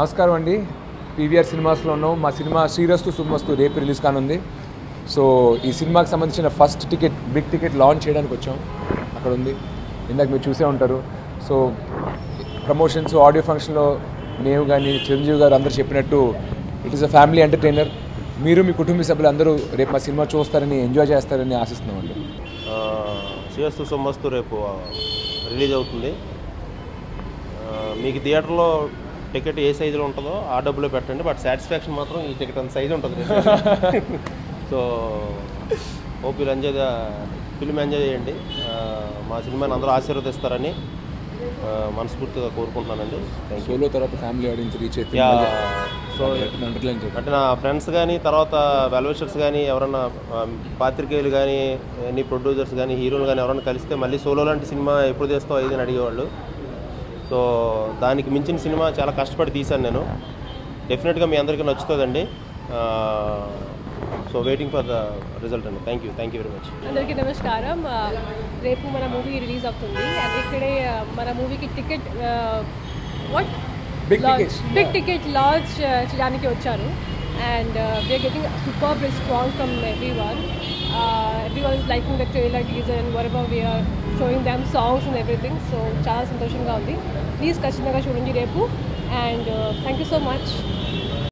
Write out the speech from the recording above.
నమస్కారం అండి. పీవీఆర్ సినిమాస్లో ఉన్నాం. మా సినిమా శ్రీరస్తు శుభమస్తు రేపు రిలీజ్ కానుంది. సో ఈ సినిమాకి సంబంధించిన first ticket, big ticket launch చేయడానికి వచ్చాం. అక్కడ ఉంది, ఇందాక మీరు చూసే ఉంటారు. సో ప్రమోషన్స్, ఆడియో ఫంక్షన్లో నేను కానీ చిరంజీవి గారు అందరూ చెప్పినట్టు it is a family entertainer. మీరు మీ కుటుంబ సభ్యులు అందరూ రేపు మా సినిమా చూస్తారని, ఎంజాయ్ చేస్తారని ఆశిస్తున్నామండి. శ్రీరస్తు శుభమస్తు రేపు రిలీజ్ అవుతుంది. మీకు థియేటర్లో టికెట్ ఏ సైజులో ఉంటుందో ఆ డబ్బులో పెట్టండి, బట్ సాటిస్ఫాక్షన్ మాత్రం ఈ టికెట్ అంత సైజు ఉంటుంది. So hope you enjoy the film, enjoy చేయండి. మా సినిమాని అందరూ ఆశీర్వదిస్తారని మనస్ఫూర్తిగా కోరుకుంటున్నానండి. సోలో తర్వాత ఫ్యామిలీ ఆడియన్స్ రీచ్ అయితే సో అంటే నా ఫ్రెండ్స్ కానీ, తర్వాత వెల్విషర్స్ కానీ, ఎవరన్నా పాత్రికేయులు కానీ, ఎన్ని ప్రొడ్యూసర్స్ కానీ, హీరోలు కానీ ఎవరైనా కలిస్తే మళ్ళీ సోలో లాంటి సినిమా ఎప్పుడు చేస్తావు ఇది అని అడిగేవాళ్ళు. సో దానికి మించిన సినిమా చాలా కష్టపడి తీశాను నేను. డెఫినెట్గా మీ అందరికీ నచ్చుతుందండి. So waiting for the result అండి. Thank you very much. అందరికీ నమస్కారం. రేపు మన మూవీ రిలీజ్ అవుతుంది. అండ్ ఇక్కడే మన మూవీకి టికెట్ బిగ్ టికెట్ లాంచ్ చేయడానికి వచ్చారు. And we are getting super response from everyone is liking the trailer, teaser and whatever we are showing them, songs and everything. So చాలా సంతోషంగా ఉంది. ప్లీజ్ ఖచ్చితంగా చూడండి రేపు. And thank you so much.